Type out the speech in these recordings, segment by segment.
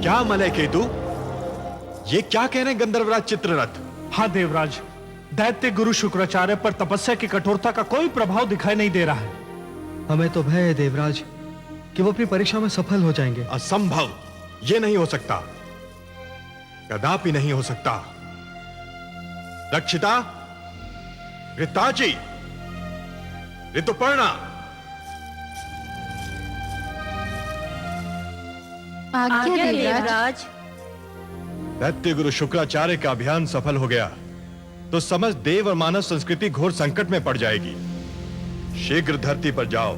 क्या मलय केतु, ये क्या कह रहे हैं गंधर्वराज चित्ररथ? हाँ देवराज, दैत्य गुरु शुक्राचार्य पर तपस्या की कठोरता का कोई प्रभाव दिखाई नहीं दे रहा है। हमें तो भय है देवराज कि वो अपनी परीक्षा में सफल हो जाएंगे। असंभव, ये नहीं हो सकता, कदापि नहीं हो सकता। रक्षिता, घृताची, ऋतुपर्णा, आज्ञा देवराज। दैत्य गुरु शुक्राचार्य का अभियान सफल हो गया तो समस्त देव और मानव संस्कृति घोर संकट में पड़ जाएगी। शीघ्र धरती पर जाओ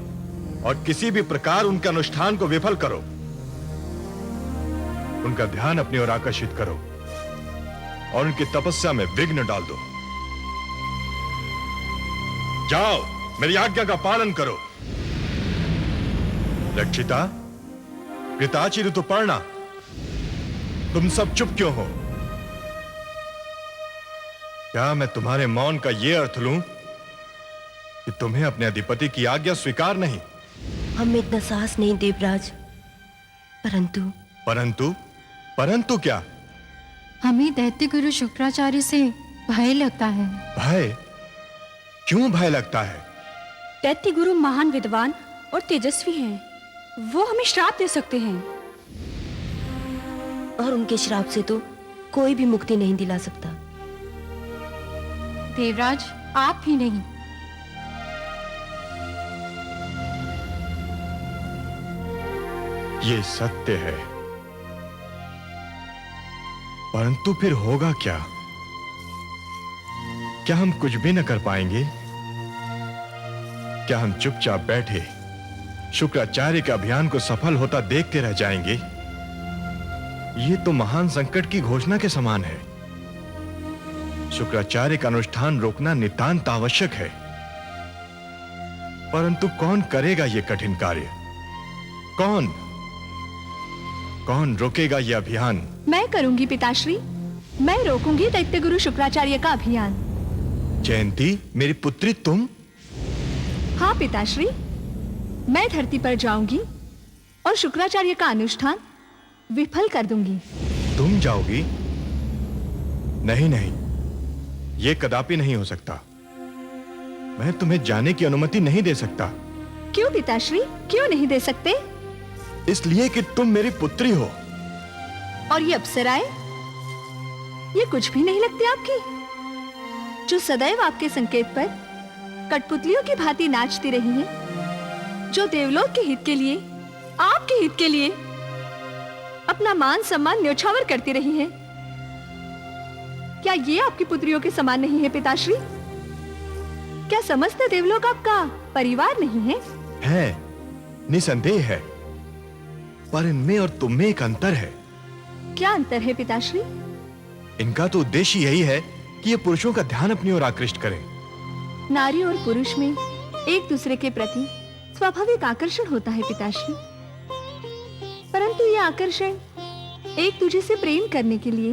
और किसी भी प्रकार उनके अनुष्ठान को विफल करो। उनका ध्यान अपनी ओर आकर्षित करो और उनकी तपस्या में विघ्न डाल दो। जाओ, मेरी आज्ञा का पालन करो। रक्षिता, घृताची, ऋतुपर्णा, तुम सब चुप क्यों हो? क्या मैं तुम्हारे मौन का यह अर्थ लूं कि तुम्हें अपने अधिपति की आज्ञा स्वीकार नहीं? हम इतना साहस नहीं देवराज, परंतु क्या? हमें दैत्य गुरु शुक्राचार्य से भय लगता है। भय? क्यों भय लगता है? दैत्य गुरु महान विद्वान और तेजस्वी हैं, वो हमें श्राप दे सकते हैं। और उनके श्राप से तो कोई भी मुक्ति नहीं दिला सकता। देवराज, आप भी नहीं। ये सत्य है, परंतु फिर होगा क्या? क्या हम कुछ भी न कर पाएंगे? क्या हम चुपचाप बैठे शुक्राचार्य के अभियान को सफल होता देखते रह जाएंगे? ये तो महान संकट की घोषणा के समान है। शुक्राचार्य का अनुष्ठान रोकना नितांत आवश्यक है, परंतु कौन करेगा यह कठिन कार्य? कौन रोकेगा यह अभियान? मैं करूंगी पिताश्री, मैं रोकूंगी दैत्य गुरु शुक्राचार्य का अभियान। जयंती, मेरी पुत्री तुम? हाँ पिताश्री, मैं धरती पर जाऊंगी और शुक्राचार्य का अनुष्ठान विफल कर दूंगी। तुम जाओगी? नहीं, यह कदापि नहीं हो सकता। मैं तुम्हें जाने की अनुमति नहीं दे सकता। क्यों पिताश्री, क्यों नहीं दे सकते? इसलिए कि तुम मेरी पुत्री हो। और ये अप्सराएं, ये कुछ भी नहीं लगती आपकी, जो सदैव आपके संकेत पर कठपुतलियों की भांति नाचती रही हैं, जो देवलोक के हित के लिए, आपके हित के लिए अपना मान सम्मान न्योछावर करती रही हैं। क्या ये आपकी पुत्रियों के समान नहीं है पिताश्री? क्या समस्त देवलोक आपका परिवार नहीं है? है, निसंदेह है, पर इनमें और तुम में एक अंतर है। क्या अंतर है पिताश्री? इनका तो उद्देश्य यही है कि ये पुरुषों का ध्यान अपनी ओर आकृष्ट करें। नारी और पुरुष में एक दूसरे के प्रति स्वाभाविक आकर्षण होता है पिताश्री, परंतु यह आकर्षण एक दूसरे से प्रेम करने के लिए,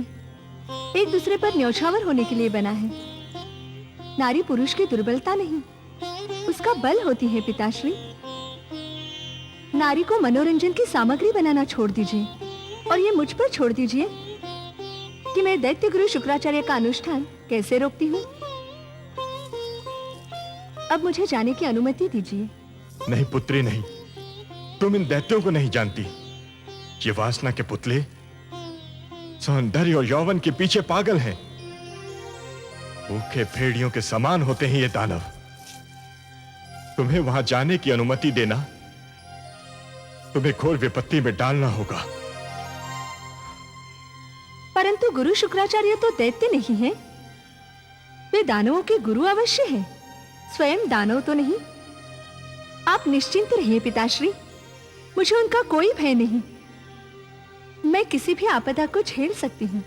एक दूसरे पर न्योछावर होने के लिए बना है। नारी पुरुष की दुर्बलता नहीं, उसका बल होती है पिताश्री। नारी को मनोरंजन की सामग्री बनाना छोड़ दीजिए और ये मुझ पर छोड़ दीजिए कि मैं दैत्य गुरु शुक्राचार्य का अनुष्ठान कैसे रोकती हूँ। अब मुझे जाने की अनुमति दीजिए। नहीं पुत्री, नहीं, तुम इन दैत्यों को नहीं जानती। ये वासना के पुतले सौंदर्य और यौवन के पीछे पागल हैं। भूखे भेड़ियों के समान होते हैं ये दानव। तुम्हें वहां जाने की अनुमति देना तुम्हें घोर विपत्ति में डालना होगा। परंतु गुरु शुक्राचार्य तो दैत्य नहीं है, वे दानवों के गुरु अवश्य हैं, स्वयं दानव तो नहीं। आप निश्चिंत रहिए पिताश्री, मुझे उनका कोई भय नहीं। मैं किसी भी आपदा को झेल सकती हूँ।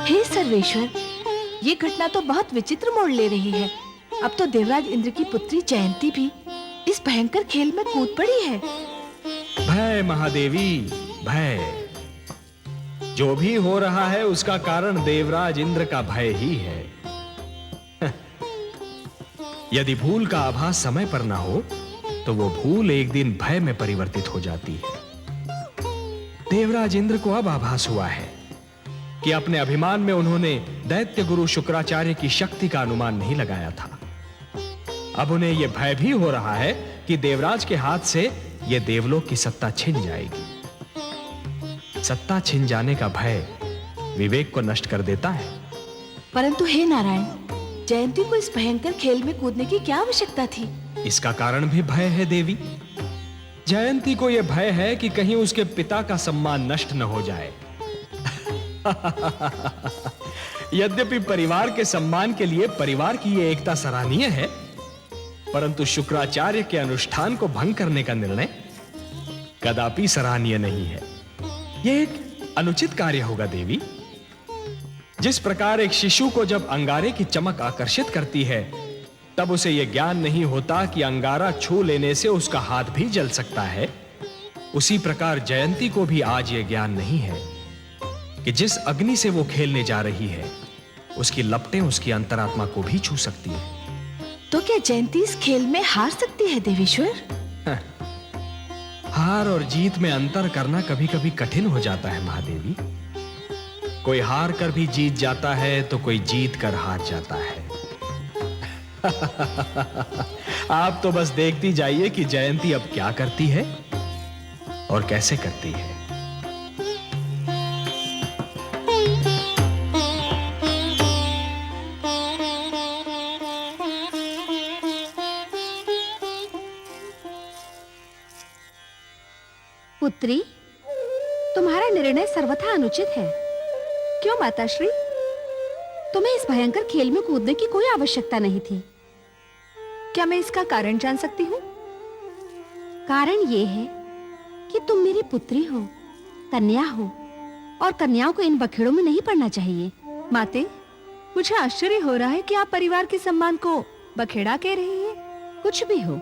हे सर्वेश्वर, ये घटना तो बहुत विचित्र मोड़ ले रही है। अब तो देवराज इंद्र की पुत्री जयंती भी इस भयंकर खेल में कूद पड़ी है। भय महादेवी, भय। जो भी हो रहा है उसका कारण देवराज इंद्र का भय ही है। यदि भूल का आभास समय पर ना हो तो वो भूल एक दिन भय में परिवर्तित हो जाती है। देवराज इंद्र को अब आभास हुआ है कि अपने अभिमान में उन्होंने दैत्य गुरु शुक्राचार्य की शक्ति का अनुमान नहीं लगाया था। अब उन्हें यह भय भी हो रहा है कि देवराज के हाथ से यह देवलोक की सत्ता छिन जाएगी। सत्ता छिन जाने का भय विवेक को नष्ट कर देता है। परंतु हे नारायण, जयंती को इस भयंकर खेल में कूदने की क्या आवश्यकता थी? इसका कारण भी भय है देवी। जयंती को यह भय है कि कहीं उसके पिता का सम्मान नष्ट न हो जाए। यद्यपि परिवार के सम्मान के लिए परिवार की यह एकता सराहनीय है, परंतु शुक्राचार्य के अनुष्ठान को भंग करने का निर्णय कदापि सराहनीय नहीं है। यह एक अनुचित कार्य होगा देवी। जिस प्रकार एक शिशु को जब अंगारे की चमक आकर्षित करती है, तब उसे यह ज्ञान नहीं होता कि अंगारा छू लेने से उसका हाथ भी जल सकता है, उसी प्रकार जयंती को भी आज यह ज्ञान नहीं है कि जिस अग्नि से वो खेलने जा रही है, उसकी लपटें उसकी अंतरात्मा को भी छू सकती है। तो क्या जयंती इस खेल में हार सकती है देवेश्वर? हार और जीत में अंतर करना कभी कभी कठिन हो जाता है महादेवी। कोई हार कर भी जीत जाता है तो कोई जीत कर हार जाता है। आप तो बस देखती जाइए कि जयंती अब क्या करती है और कैसे करती है। पुत्री, तुम्हारा निर्णय सर्वथा अनुचित है। क्यों माताश्री? तुम्हें इस भयंकर खेल में कूदने की कोई आवश्यकता नहीं थी। क्या मैं इसका कारण जान सकती हूँ? कारण ये है कि तुम मेरी पुत्री हो, कन्या हो, और कन्याओं को इन बखेड़ों में नहीं पड़ना चाहिए। माते, मुझे आश्चर्य हो रहा है कि आप परिवार के सम्मान को बखेड़ा कह रही हैं। कुछ भी हो,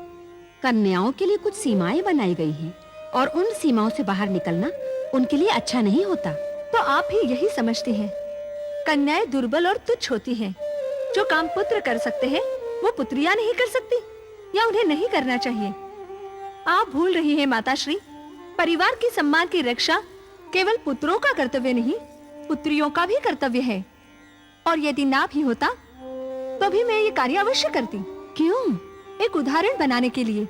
कन्याओं के लिए कुछ सीमाएं बनाई गई हैं, और उन सीमाओं से बाहर निकलना उनके लिए अच्छा नहीं होता। तो आप भी यही समझती हैं? कन्याएं दुर्बल और तुच्छ होती हैं। जो काम पुत्र कर सकते हैं वो पुत्रियां नहीं कर सकती, या उन्हें नहीं करना चाहिए। आप भूल रही हैं माताश्री, परिवार के सम्मान की रक्षा केवल पुत्रों का कर्तव्य नहीं, पुत्रियों का भी कर्तव्य है। और यदि ना भी होता तो भी मैं ये कार्य अवश्य करती। क्यों? एक उदाहरण बनाने के लिए,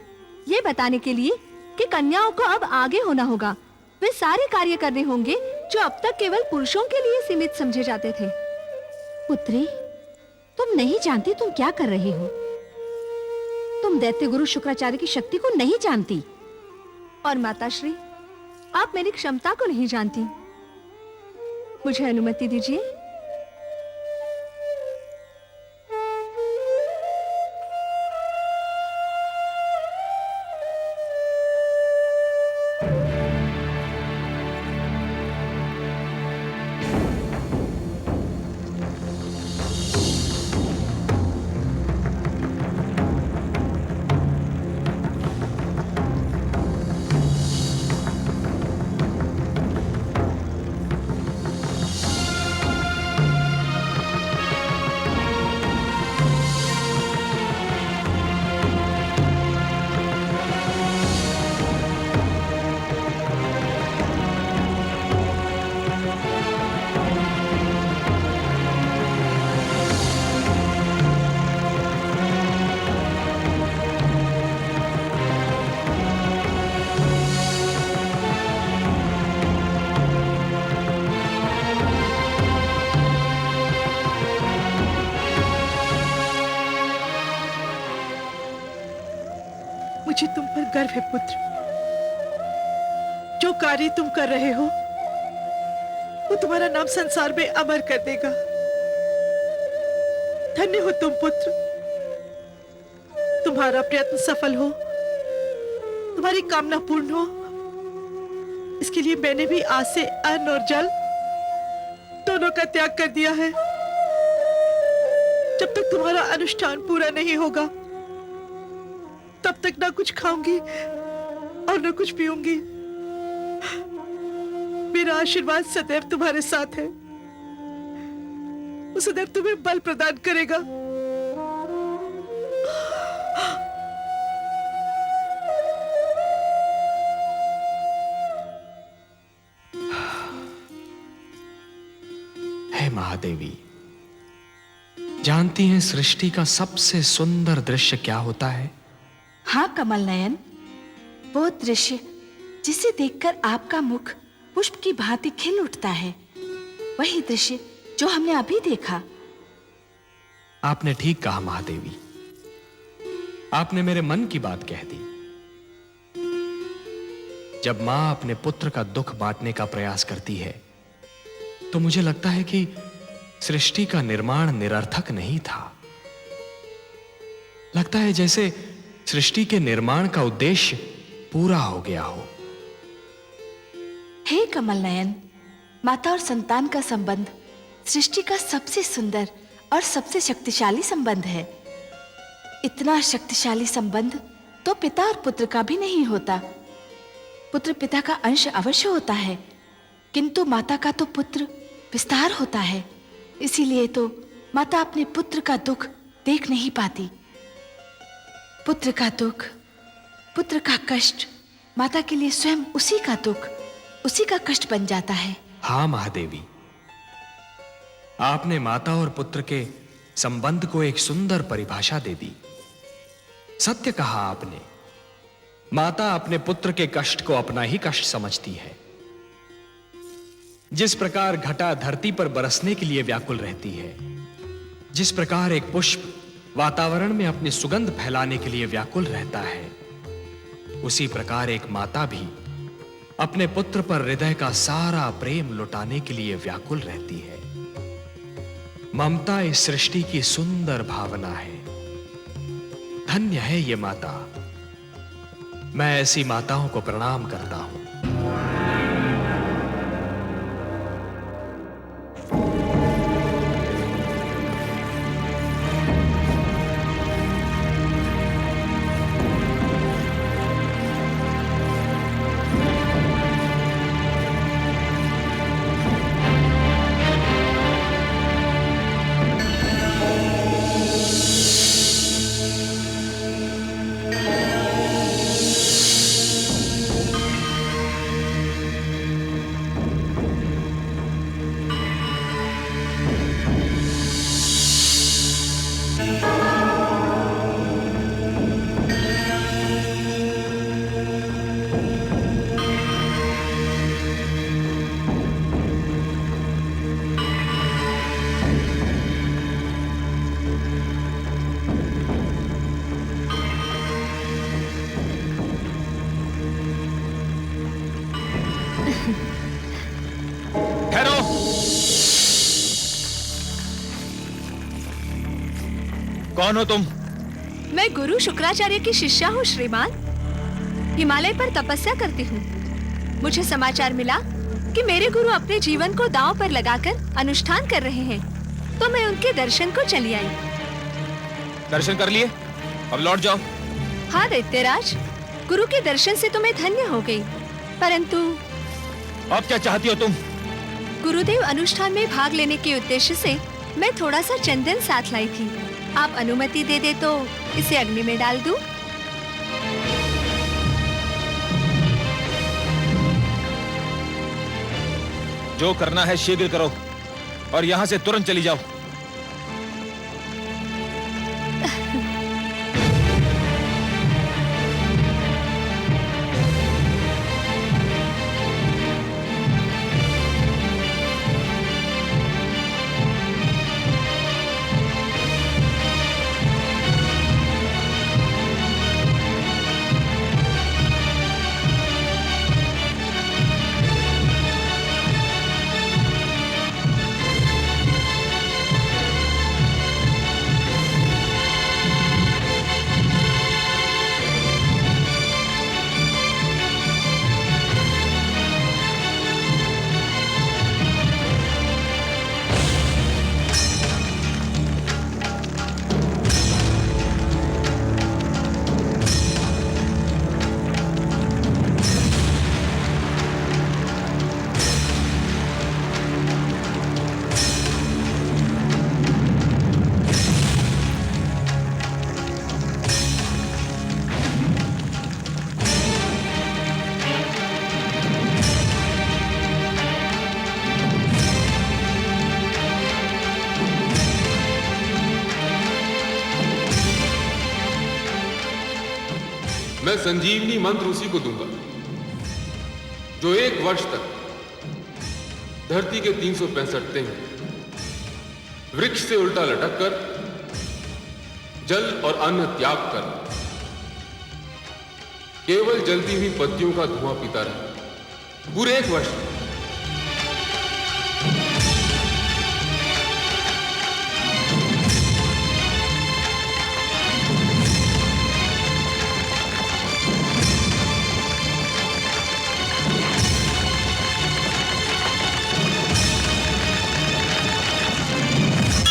ये बताने के लिए कि कन्याओं को अब आगे होना होगा। वे सारे कार्य करने होंगे जो अब तक केवल पुरुषों के लिए सीमित समझे जाते थे। पुत्री, तुम नहीं जानती तुम क्या कर रही हो। तुम दैत्य गुरु शुक्राचार्य की शक्ति को नहीं जानती। और माताश्री, आप मेरी क्षमता को नहीं जानती। मुझे अनुमति दीजिए। मुझे तुम पर गर्व है पुत्र। जो कार्य तुम कर रहे हो वो तुम्हारा नाम संसार में अमर कर देगा। धन्य हो तुम पुत्र। तुम्हारा प्रयत्न सफल हो, तुम्हारी कामना पूर्ण हो, इसके लिए मैंने भी आज से अन्न और जल दोनों का त्याग कर दिया है। जब तक तुम्हारा अनुष्ठान पूरा नहीं होगा तब तक ना कुछ खाऊंगी और ना कुछ पीऊंगी। मेरा मेरा आशीर्वाद सदैव तुम्हारे साथ है। वो सदैव तुम्हें बल प्रदान करेगा। हे महादेवी, जानती हैं सृष्टि का सबसे सुंदर दृश्य क्या होता है? हाँ कमल नयन, वो दृश्य जिसे देखकर आपका मुख पुष्प की भांति खिल उठता है, वही दृश्य जो हमने अभी देखा। आपने ठीक कहा महादेवी, आपने मेरे मन की बात कह दी। जब मां अपने पुत्र का दुख बांटने का प्रयास करती है तो मुझे लगता है कि सृष्टि का निर्माण निरर्थक नहीं था। लगता है जैसे सृष्टि के निर्माण का उद्देश्य पूरा हो गया हो। हे कमल नयन, माता और संतान का संबंध सृष्टि का सबसे सुंदर और सबसे शक्तिशाली संबंध है। इतना शक्तिशाली संबंध तो पिता और पुत्र का भी नहीं होता। पुत्र पिता का अंश अवश्य होता है, किंतु माता का तो पुत्र विस्तार होता है। इसीलिए तो माता अपने पुत्र का दुख देख नहीं पाती। पुत्र का दुख, पुत्र का कष्ट माता के लिए स्वयं उसी का दुख, उसी का कष्ट बन जाता है। हाँ महादेवी, आपने माता और पुत्र के संबंध को एक सुंदर परिभाषा दे दी। सत्य कहा आपने, माता अपने पुत्र के कष्ट को अपना ही कष्ट समझती है। जिस प्रकार घटा धरती पर बरसने के लिए व्याकुल रहती है, जिस प्रकार एक पुष्प वातावरण में अपनी सुगंध फैलाने के लिए व्याकुल रहता है, उसी प्रकार एक माता भी अपने पुत्र पर हृदय का सारा प्रेम लुटाने के लिए व्याकुल रहती है। ममता इस सृष्टि की सुंदर भावना है। धन्य है ये माता। मैं ऐसी माताओं को प्रणाम करता हूं। ठहरो। कौन हो तुम? मैं गुरु शुक्राचार्य की शिष्या हूँ श्रीमान। हिमालय पर तपस्या करती हूँ। मुझे समाचार मिला कि मेरे गुरु अपने जीवन को दांव पर लगाकर अनुष्ठान कर रहे हैं, तो मैं उनके दर्शन को चली आई। दर्शन कर लिए, अब लौट जाओ। हाँ दैत्यराज, गुरु के दर्शन से तो मैं धन्य हो गई, परंतु अब क्या चाहती हो तुम? गुरुदेव अनुष्ठान में भाग लेने के उद्देश्य से मैं थोड़ा सा चंदन साथ लाई थी। आप अनुमति दे दे तो इसे अग्नि में डाल दूं? जो करना है शीघ्र करो और यहाँ से तुरंत चली जाओ। मैं संजीवनी मंत्र उसी को दूंगा जो 1 वर्ष तक धरती के 365 दिन वृक्ष से उल्टा लटक कर जल और अन्न त्याग कर केवल जलती हुई पत्तियों का धुआं पीता रहे पूरे 1 वर्ष।